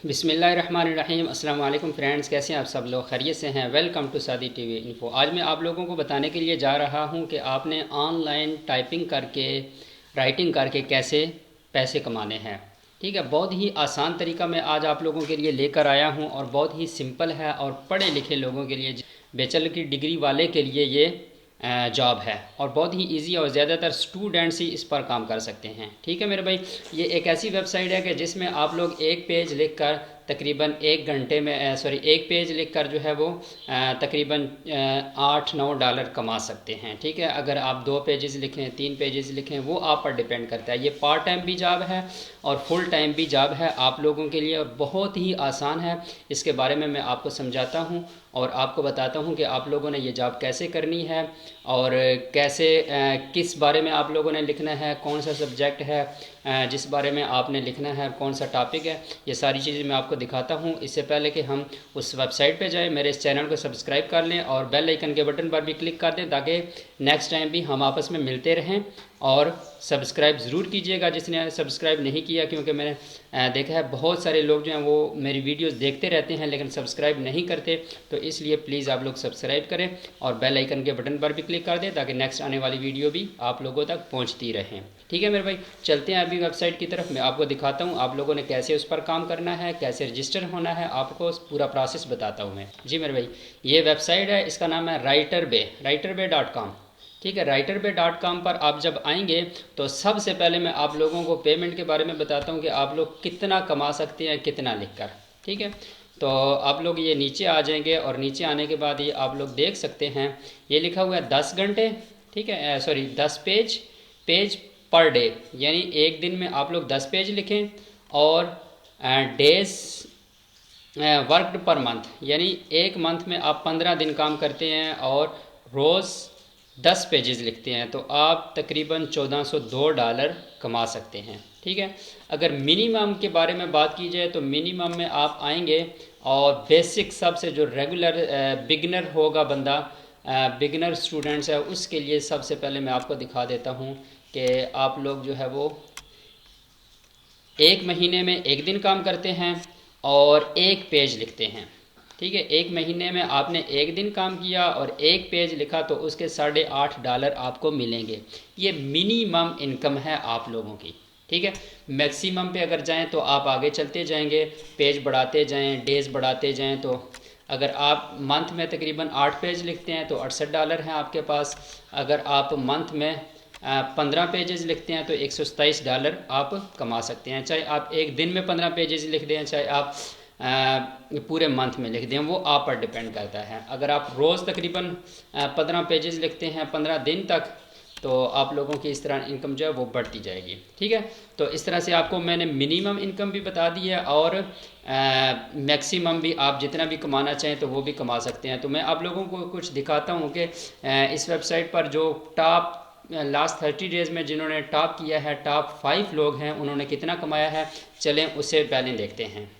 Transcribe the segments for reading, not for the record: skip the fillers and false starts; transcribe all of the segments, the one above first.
बिस्मिल्लाहिर्रहमानिर्रहीम। अस्सलाम वालेकुम फ्रेंड्स, कैसे हैं आप सब लोग? खैरियत से हैं? वेलकम टू सादी टीवी इन्फो। आज मैं आप लोगों को बताने के लिए जा रहा हूं कि आपने ऑनलाइन टाइपिंग करके, राइटिंग करके कैसे पैसे कमाने हैं। ठीक है, बहुत ही आसान तरीका मैं आज आप लोगों के लिए लेकर आया हूं और बहुत ही सिंपल है और पढ़े लिखे लोगों के लिए, बैचलर की डिग्री वाले के लिए ये जॉब है और बहुत ही इजी और ज़्यादातर स्टूडेंट्स ही इस पर काम कर सकते हैं। ठीक है मेरे भाई, ये एक ऐसी वेबसाइट है कि जिसमें आप लोग एक पेज लिखकर तकरीबन एक घंटे में एक पेज लिखकर जो है वो तकरीबन $8-9 कमा सकते हैं। ठीक है, अगर आप 2 पेजेस लिखें, 3 पेजेस लिखें, वो आप पर डिपेंड करता है। ये पार्ट टाइम भी जॉब है और फुल टाइम भी जॉब है आप लोगों के लिए और बहुत ही आसान है। इसके बारे में मैं आपको समझाता हूँ और आपको बताता हूँ कि आप लोगों ने ये जॉब कैसे करनी है और कैसे किस बारे में आप लोगों ने लिखना है, कौन सा सब्जेक्ट है जिस बारे में आपने लिखना है, कौन सा टॉपिक है, ये सारी चीज़ें मैं आपको दिखाता हूँ। इससे पहले कि हम उस वेबसाइट पे जाएं, मेरे इस चैनल को सब्सक्राइब कर लें और बेल आइकन के बटन पर भी क्लिक कर दें ताकि नेक्स्ट टाइम भी हम आपस में मिलते रहें। और सब्सक्राइब ज़रूर कीजिएगा जिसने सब्सक्राइब नहीं किया, क्योंकि मैंने देखा है बहुत सारे लोग जो हैं वो मेरी वीडियोस देखते रहते हैं लेकिन सब्सक्राइब नहीं करते। तो इसलिए प्लीज़ आप लोग सब्सक्राइब करें और बेल आइकन के बटन पर भी क्लिक कर दें ताकि नेक्स्ट आने वाली वीडियो भी आप लोगों तक पहुंचती रहें। ठीक है मेरे भाई, चलते हैं अभी वेबसाइट की तरफ। मैं आपको दिखाता हूँ आप लोगों ने कैसे उस पर काम करना है, कैसे रजिस्टर होना है, आपको पूरा प्रोसेस बताता हूँ मैं। जी मेरे भाई, ये वेबसाइट है, इसका नाम है writerbay.com। ठीक है, writerbay.com पर आप जब आएंगे तो सबसे पहले मैं आप लोगों को पेमेंट के बारे में बताता हूँ कि आप लोग कितना कमा सकते हैं कितना लिखकर। ठीक है, तो आप लोग ये नीचे आ जाएंगे और नीचे आने के बाद ये आप लोग देख सकते हैं ये लिखा हुआ है 10 घंटे। ठीक है, सॉरी 10 पेज पर डे, यानी एक दिन में आप लोग 10 पेज लिखें और डेज वर्कड पर मंथ, यानी एक मंथ में आप 15 दिन काम करते हैं और रोज़ 10 पेजेस लिखते हैं तो आप तकरीबन $1402 कमा सकते हैं। ठीक है, अगर मिनिमम के बारे में बात की जाए तो मिनिमम में आप आएंगे और बेसिक सबसे जो रेगुलर बिगनर होगा बंदा, बिगनर स्टूडेंट्स है, उसके लिए सबसे पहले मैं आपको दिखा देता हूँ कि आप लोग जो है वो एक महीने में एक दिन काम करते हैं और एक पेज लिखते हैं। ठीक है, एक महीने में आपने एक दिन काम किया और एक पेज लिखा तो उसके $8.5 आपको मिलेंगे। ये मिनिमम इनकम है आप लोगों की। ठीक है, मैक्सिमम पे अगर जाएं तो आप आगे चलते जाएंगे, पेज बढ़ाते जाएं, डेज बढ़ाते जाएं। तो अगर आप मंथ में तकरीबन 8 पेज लिखते हैं तो $68 हैं आपके पास। अगर आप मंथ में 15 पेजेस लिखते हैं तो $127 आप कमा सकते हैं। चाहे आप एक दिन में 15 पेजेस लिख दें, चाहे आप पूरे मंथ में लिख दें, वो आप पर डिपेंड करता है। अगर आप रोज़ तकरीबन 15 पेजेस लिखते हैं 15 दिन तक तो आप लोगों की इस तरह इनकम जो है वो बढ़ती जाएगी। ठीक है, तो इस तरह से आपको मैंने मिनिमम इनकम भी बता दी है और मैक्सिमम भी आप जितना भी कमाना चाहें तो वो भी कमा सकते हैं। तो मैं आप लोगों को कुछ दिखाता हूँ कि इस वेबसाइट पर जो टॉप लास्ट 30 डेज़ में जिन्होंने टॉप किया है, टॉप 5 लोग हैं, उन्होंने कितना कमाया है, चलें उससे पहले देखते हैं।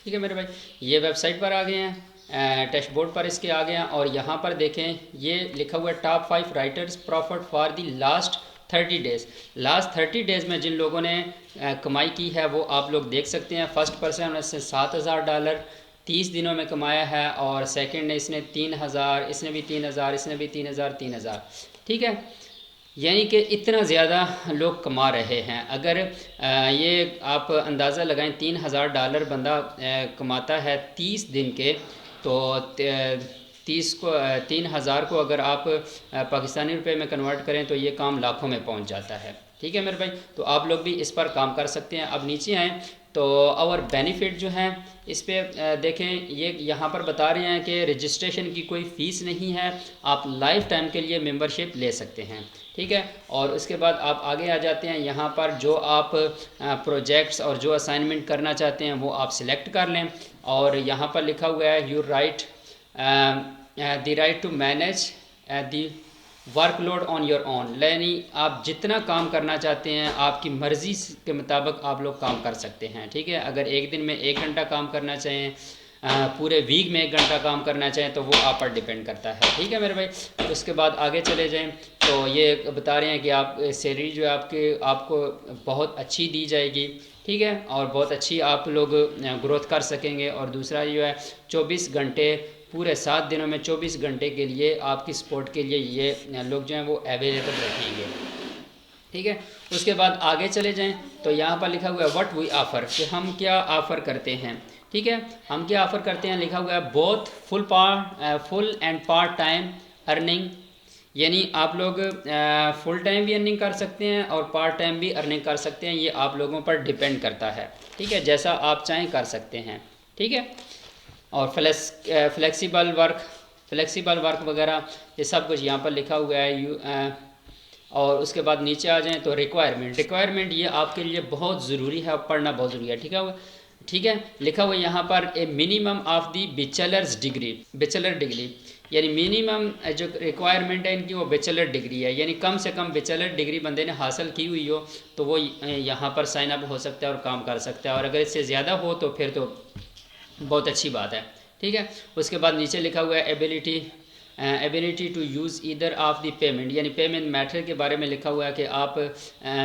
ठीक है मेरे भाई, ये वेबसाइट पर आ गए हैं, डैशबोर्ड पर इसके आ गए हैं और यहाँ पर देखें ये लिखा हुआ है top 5 writers profit for the last 30 days. Last 30 days में जिन लोगों ने कमाई की है वो आप लोग देख सकते हैं। फर्स्ट पर्सन ने $7,000 30 दिनों में कमाया है और सेकंड ने इसने 3,000, इसने भी 3,000, इसने भी 3,000, 3,000। ठीक है, यानी कि इतना ज़्यादा लोग कमा रहे हैं। अगर ये आप अंदाज़ा लगाएं $3,000 बंदा कमाता है 30 दिन के, तो 3,000 को अगर आप पाकिस्तानी रुपए में कन्वर्ट करें तो ये काम लाखों में पहुंच जाता है। ठीक है मेरे भाई, तो आप लोग भी इस पर काम कर सकते हैं। अब नीचे आएँ तो और बेनिफिट जो हैं इस पर देखें, ये यहाँ पर बता रहे हैं कि रजिस्ट्रेशन की कोई फ़ीस नहीं है, आप लाइफ टाइम के लिए मेंबरशिप ले सकते हैं। ठीक है, और उसके बाद आप आगे आ जाते हैं, यहाँ पर जो आप प्रोजेक्ट्स और जो असाइनमेंट करना चाहते हैं वो आप सिलेक्ट कर लें और यहाँ पर लिखा हुआ है you right the right to manage the workload on your own, यानी आप जितना काम करना चाहते हैं आपकी मर्ज़ी के मुताबिक आप लोग काम कर सकते हैं। ठीक है, अगर एक दिन में 1 घंटा काम करना चाहें, पूरे वीक में 1 घंटा काम करना चाहें तो वो आप पर डिपेंड करता है। ठीक है मेरे भाई, तो उसके बाद आगे चले जाएं तो ये बता रहे हैं कि आप सैलरी जो है आपको बहुत अच्छी दी जाएगी। ठीक है, और बहुत अच्छी आप लोग ग्रोथ कर सकेंगे। और दूसरा जो है 24 घंटे पूरे 7 दिनों में 24 घंटे के लिए आपकी सपोर्ट के लिए ये लोग जो हैं वो अवेलेबल रहेंगे। ठीक है, उसके बाद आगे चले जाएं तो यहाँ पर लिखा हुआ है व्हाट वी ऑफ़र, कि हम क्या ऑफ़र करते हैं। ठीक है, हम क्या ऑफ़र करते हैं, लिखा हुआ है both full and part time earning, यानी आप लोग फुल टाइम भी अर्निंग कर सकते हैं और पार्ट टाइम भी अर्निंग कर सकते हैं, ये आप लोगों पर डिपेंड करता है। ठीक है, जैसा आप चाहें कर सकते हैं। ठीक है, और फ्लेक्सिबल वर्क वगैरह ये सब कुछ यहाँ पर लिखा हुआ है। और उसके बाद नीचे आ जाएं तो रिक्वायरमेंट ये आपके लिए बहुत ज़रूरी है, पढ़ना बहुत ज़रूरी है। ठीक है, लिखा हुआ यहाँ पर ए minimum of the bachelor degree, यानी मिनिमम जो रिक्वायरमेंट है इनकी वो बैचलर डिग्री है, यानी कम से कम बैचलर डिग्री बंदे ने हासिल की हुई हो तो वो यहाँ पर साइन अप हो सकता है और काम कर सकता है, और अगर इससे ज़्यादा हो तो फिर तो बहुत अच्छी बात है। ठीक है, उसके बाद नीचे लिखा हुआ है ability to use either of the payment, यानी पेमेंट मेथड के बारे में लिखा हुआ है कि आप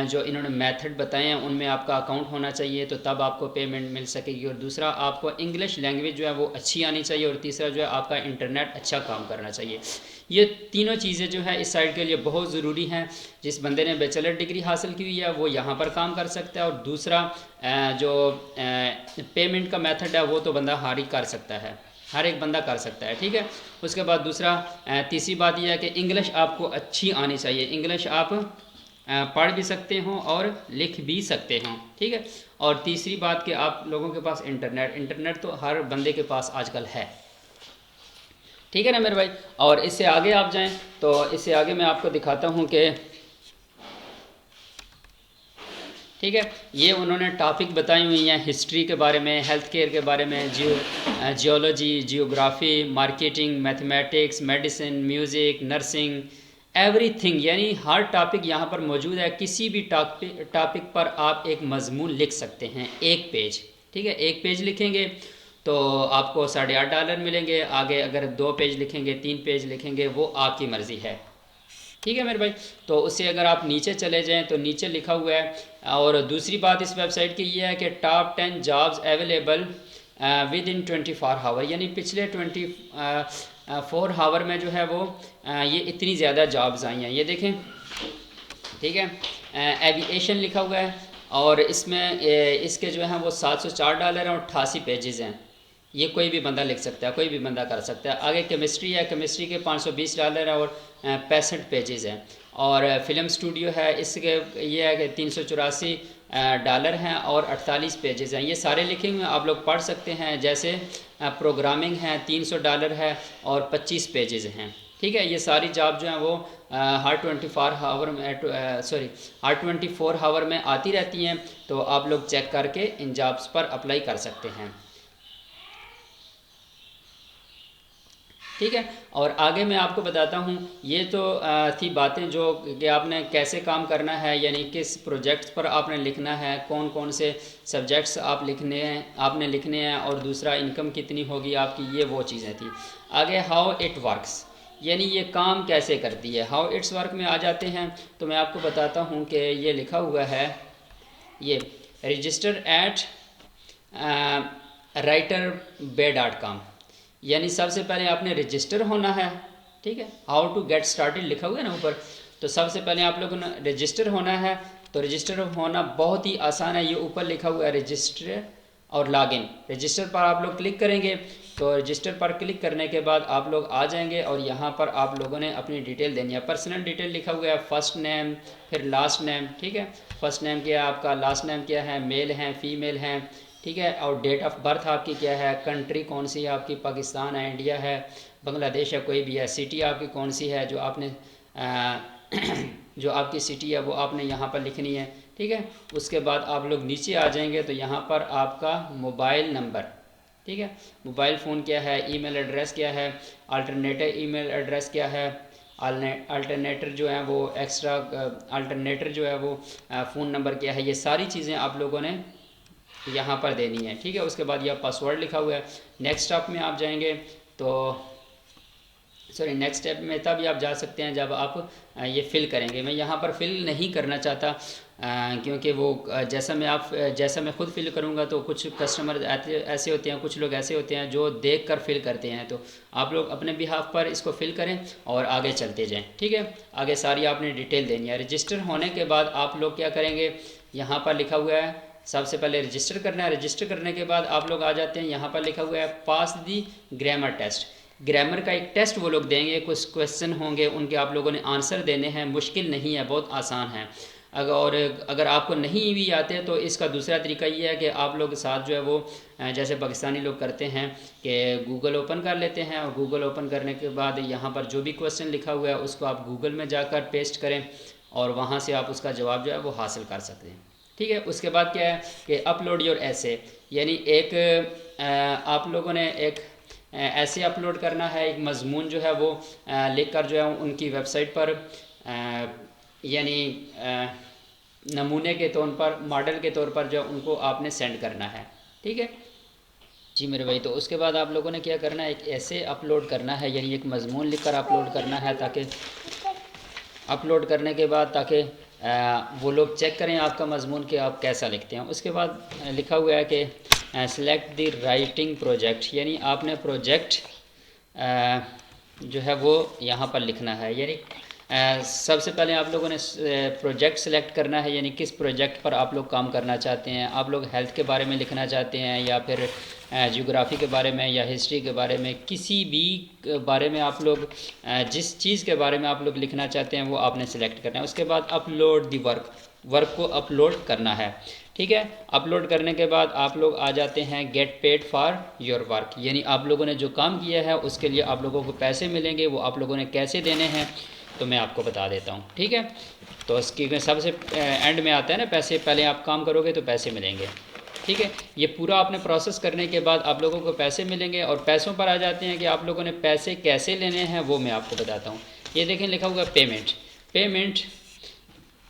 जो इन्होंने मेथड बताए हैं उनमें आपका अकाउंट होना चाहिए तो तब आपको पेमेंट मिल सकेगी। और दूसरा आपको इंग्लिश लैंग्वेज जो है वो अच्छी आनी चाहिए, और तीसरा जो है आपका इंटरनेट अच्छा काम करना चाहिए। ये तीनों चीज़ें जो है इस साइड के लिए बहुत ज़रूरी हैं। जिस बंदे ने बैचलर डिग्री हासिल की हुई है वो यहाँ पर काम कर सकता है, और दूसरा जो पेमेंट का मेथड है वो तो बंदा हर एक बंदा कर सकता है। ठीक है, उसके बाद तीसरी बात यह है कि इंग्लिश आपको अच्छी आनी चाहिए। इंग्लिश आप पढ़ भी सकते हो और लिख भी सकते हो। ठीक है, और तीसरी बात कि आप लोगों के पास इंटरनेट तो हर बंदे के पास आजकल है। ठीक है ना मेरे भाई। और इससे आगे आप जाएं तो इससे आगे मैं आपको दिखाता हूं कि ठीक है, ये उन्होंने टॉपिक बताई हुई हैं हिस्ट्री के बारे में, हेल्थ केयर के बारे में, geology, geography, marketing, mathematics, medicine, music, nursing, everything, यानी हर टॉपिक यहाँ पर मौजूद है। किसी भी टॉपिक पर आप एक मजमून लिख सकते हैं, एक पेज। ठीक है, एक पेज लिखेंगे तो आपको $8.5 मिलेंगे। आगे अगर 2 पेज लिखेंगे, 3 पेज लिखेंगे, वो आपकी मर्ज़ी है। ठीक है मेरे भाई। तो उससे अगर आप नीचे चले जाएं तो नीचे लिखा हुआ है, और दूसरी बात इस वेबसाइट की ये है कि top 10 jobs available within 24 hour, यानी पिछले 24 आवर में जो है वो ये इतनी ज़्यादा जॉब्स आई हैं, ये देखें। ठीक है, एविएशन लिखा हुआ है, और इसमें इसके जो हैं वो $704 हैं और 88 पेजेस हैं। ये कोई भी बंदा लिख सकता है, कोई भी बंदा कर सकता है। आगे केमिस्ट्री है, केमिस्ट्री के $520 और 65 पेजेस हैं। और फिल्म स्टूडियो है, इसके ये है कि $384 हैं और 48 पेजेस हैं। ये सारे लिखे हुए आप लोग पढ़ सकते हैं। जैसे प्रोग्रामिंग है, $300 है और 25 पेजेस हैं। ठीक है, ये सारी जॉब जो हैं वो हर 24 आवर में आती रहती हैं, तो आप लोग चेक करके इन जॉब्स पर अप्लाई कर सकते हैं। ठीक है, और आगे मैं आपको बताता हूँ, ये तो थी बातें जो कि आपने कैसे काम करना है, यानी किस प्रोजेक्ट्स पर आपने लिखना है, कौन कौन से सब्जेक्ट्स आपने लिखने हैं, और दूसरा इनकम कितनी होगी आपकी, ये वो चीज़ें थी। आगे हाउ इट वर्क्स, यानी ये काम कैसे करती है। हाउ इट्स वर्क में आ जाते हैं तो मैं आपको बताता हूँ कि ये लिखा हुआ है, ये रजिस्टर एट writerbay.com, यानी सबसे पहले आपने रजिस्टर होना है। ठीक है, हाउ टू गेट स्टार्टेड लिखा हुआ है ना ऊपर, तो सबसे पहले आप लोगों ने रजिस्टर होना है। तो रजिस्टर होना बहुत ही आसान है, ये ऊपर लिखा हुआ है रजिस्टर और लॉगिन। रजिस्टर पर आप लोग क्लिक करेंगे, तो रजिस्टर पर क्लिक करने के बाद आप लोग आ जाएंगे, और यहाँ पर आप लोगों ने अपनी डिटेल देनी है। पर्सनल डिटेल लिखा हुआ है, फर्स्ट नेम फिर लास्ट नेम। ठीक है, फर्स्ट नेम क्या है आपका, लास्ट नेम क्या है, मेल हैं फीमेल हैं। ठीक है, और डेट ऑफ बर्थ आपकी क्या है, कंट्री कौन सी है आपकी, पाकिस्तान है, इंडिया है, बांग्लादेश है, कोई भी है। सिटी आपकी कौन सी है, जो आपने जो आपकी सिटी है वो आपने यहाँ पर लिखनी है। ठीक है, उसके बाद आप लोग नीचे आ जाएंगे तो यहाँ पर आपका मोबाइल नंबर, ठीक है, मोबाइल फ़ोन क्या है, ईमेल एड्रेस क्या है, अल्टरनेटिव ईमेल एड्रेस क्या है, अल्टरनेटर जो है वो एक्स्ट्रा अल्टरनेटर जो है वो फ़ोन नंबर क्या है, ये सारी चीज़ें आप लोगों ने यहाँ पर देनी है। ठीक है, उसके बाद यह पासवर्ड लिखा हुआ है। नेक्स्ट स्टेप में आप जाएंगे तो नेक्स्ट स्टेप में तब आप जा सकते हैं जब आप ये फ़िल करेंगे। मैं यहाँ पर फ़िल नहीं करना चाहता, क्योंकि वो जैसा मैं खुद फिल करूँगा तो कुछ कस्टमर ऐसे होते हैं, कुछ लोग ऐसे होते हैं जो देख कर फिल करते हैं। तो आप लोग अपने बिहाफ पर इसको फिल करें और आगे चलते जाएं। ठीक है, आगे सारी आपने डिटेल देनी है। रजिस्टर होने के बाद आप लोग क्या करेंगे, यहाँ पर लिखा हुआ है सबसे पहले रजिस्टर करना है। रजिस्टर करने के बाद आप लोग आ जाते हैं, यहाँ पर लिखा हुआ है पास दी ग्रामर टेस्ट। ग्रामर का एक टेस्ट वो लोग देंगे, कुछ क्वेश्चन होंगे उनके आप लोगों ने आंसर देने हैं। मुश्किल नहीं है, बहुत आसान है। अगर आपको नहीं भी आते तो इसका दूसरा तरीका ये है कि आप लोग साथ जो है वो जैसे पाकिस्तानी लोग करते हैं कि गूगल ओपन कर लेते हैं, और गूगल ओपन करने के बाद यहाँ पर जो भी क्वेश्चन लिखा हुआ है उसको आप गूगल में जाकर पेस्ट करें और वहाँ से आप उसका जवाब जो है वो हासिल कर सकते हैं। ठीक है, उसके बाद क्या है कि अपलोड योर ऐसे, यानी एक आप लोगों ने एक ऐसे अपलोड करना है, एक मजमून जो है वो लिख कर जो है उनकी वेबसाइट पर यानी नमूने के तौर पर, मॉडल के तौर पर जो उनको आपने सेंड करना है। ठीक है जी मेरे भाई। तो उसके बाद आप लोगों ने क्या करना है, एक ऐसे अपलोड करना है, यानी एक मजमून लिखकर अपलोड करना है, ताकि अपलोड करने के बाद ताकि वो लोग चेक करें आपका मजमून कि आप कैसा लिखते हैं। उसके बाद लिखा हुआ है कि सेलेक्ट द राइटिंग प्रोजेक्ट, यानी आपने प्रोजेक्ट जो है वो यहाँ पर लिखना है। यानी सबसे पहले आप लोगों ने प्रोजेक्ट सेलेक्ट करना है, यानी किस प्रोजेक्ट पर आप लोग काम करना चाहते हैं। आप लोग हेल्थ के बारे में लिखना चाहते हैं, या फिर ज्योग्राफी के बारे में, या हिस्ट्री के बारे में, किसी भी बारे में आप लोग जिस चीज़ के बारे में आप लोग लिखना चाहते हैं वो आपने सेलेक्ट करना है। उसके बाद अपलोड दी वर्क को अपलोड करना है। ठीक है, अपलोड करने के बाद आप लोग आ जाते हैं get paid for your work, यानी आप लोगों ने जो काम किया है उसके लिए आप लोगों को पैसे मिलेंगे। वो आप लोगों ने कैसे देने हैं तो मैं आपको बता देता हूँ। ठीक है, तो इसकी सबसे एंड में आता है ना पैसे, पहले आप काम करोगे तो पैसे मिलेंगे। ठीक है, ये पूरा आपने प्रोसेस करने के बाद आप लोगों को पैसे मिलेंगे। और पैसों पर आ जाते हैं कि आप लोगों ने पैसे कैसे लेने हैं, वो मैं आपको बताता हूँ। ये देखें लिखा हुआ पेमेंट, पेमेंट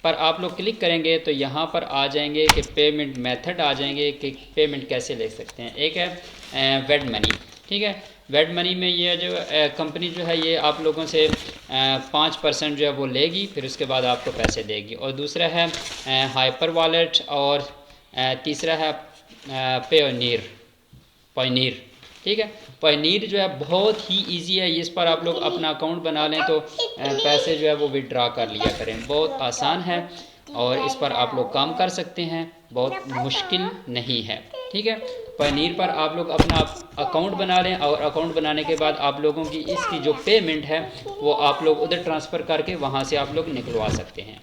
पर आप लोग क्लिक करेंगे तो यहाँ पर आ जाएंगे कि पेमेंट मेथड आ जाएंगे कि पेमेंट कैसे ले सकते हैं। एक है वेड मनी। ठीक है, वेड मनी में ये जो कंपनी जो है ये आप लोगों से 5% जो है वो लेगी, फिर उसके बाद आपको पैसे देगी। और दूसरा है हाइपर वॉलेट, और तीसरा है पायनीर। ठीक है, पायनीर जो है बहुत ही इजी है, इस पर आप लोग अपना अकाउंट बना लें तो पैसे जो है वो विड्रॉ कर लिया करें। बहुत आसान है और इस पर आप लोग काम कर सकते हैं, बहुत मुश्किल नहीं है। ठीक है, पायनीर पर आप लोग अपना अकाउंट बना लें, और अकाउंट बनाने के बाद आप लोगों की इसकी जो पेमेंट है वो आप लोग उधर ट्रांसफ़र करके वहाँ से आप लोग निकलवा सकते हैं।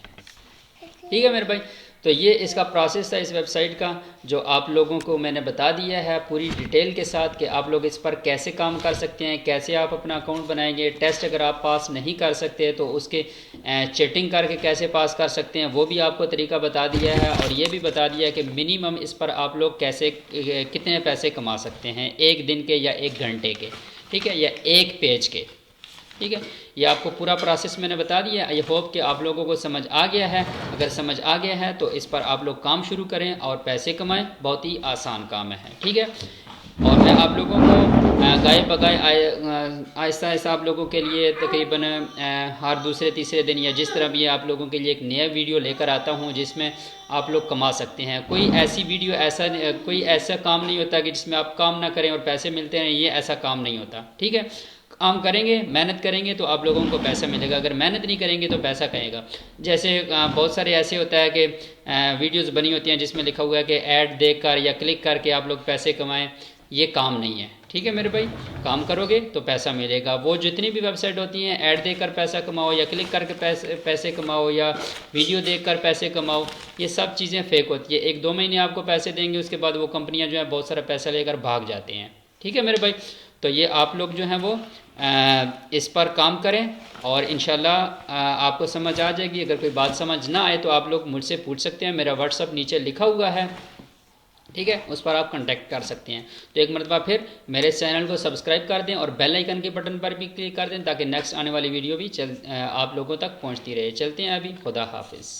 ठीक है मेरे भाई, तो ये इसका प्रोसेस था इस वेबसाइट का, जो आप लोगों को मैंने बता दिया है पूरी डिटेल के साथ कि आप लोग इस पर कैसे काम कर सकते हैं, कैसे आप अपना अकाउंट बनाएंगे। टेस्ट अगर आप पास नहीं कर सकते तो उसके चैटिंग करके कैसे पास कर सकते हैं वो भी आपको तरीका बता दिया है। और ये भी बता दिया है कि मिनिमम इस पर आप लोग कैसे कितने पैसे कमा सकते हैं, एक दिन के या एक घंटे के, ठीक है, या एक पेज के। ठीक है, ये आपको पूरा प्रोसेस मैंने बता दिया। आई होप कि आप लोगों को समझ आ गया है। अगर समझ आ गया है तो इस पर आप लोग काम शुरू करें और पैसे कमाएं, बहुत ही आसान काम है। ठीक है, और मैं आप लोगों को गाय बगाए आहिस्ता आहिस्ता आप लोगों के लिए तकरीबन हर दूसरे तीसरे दिन या जिस तरह भी आप लोगों के लिए एक नया वीडियो लेकर आता हूं जिसमें आप लोग कमा सकते हैं। कोई ऐसी वीडियो कोई ऐसा काम नहीं होता कि जिसमें आप काम ना करें और पैसे मिलते हैं, ये ऐसा काम नहीं होता। ठीक है, काम करेंगे, मेहनत करेंगे तो आप लोगों को पैसा मिलेगा, अगर मेहनत नहीं करेंगे तो पैसा कहेगा। जैसे बहुत सारे ऐसे होता है कि वीडियोस बनी होती हैं जिसमें लिखा हुआ है कि ऐड देखकर या क्लिक करके आप लोग पैसे कमाएं, ये काम नहीं है। ठीक है मेरे भाई, काम करोगे तो पैसा मिलेगा। वो जितनी भी वेबसाइट होती हैं, ऐड देकर पैसा कमाओ या क्लिक करके पैसे कमाओ या वीडियो देखकर पैसे कमाओ, ये सब चीज़ें फेक होती है। 1-2 महीने आपको पैसे देंगे, उसके बाद वो कंपनियाँ जो है बहुत सारा पैसा लेकर भाग जाते हैं। ठीक है मेरे भाई, तो ये आप लोग जो हैं वो इस पर काम करें और इंशाल्लाह आपको समझ आ जाएगी। अगर कोई बात समझ ना आए तो आप लोग मुझसे पूछ सकते हैं, मेरा व्हाट्सअप नीचे लिखा हुआ है। ठीक है, उस पर आप कांटेक्ट कर सकते हैं। तो एक मरतबा फिर मेरे चैनल को सब्सक्राइब कर दें और बेल आइकन के बटन पर भी क्लिक कर दें ताकि नेक्स्ट आने वाली वीडियो भी आप लोगों तक पहुंचती रहे। चलते हैं अभी, खुदा हाफिज़।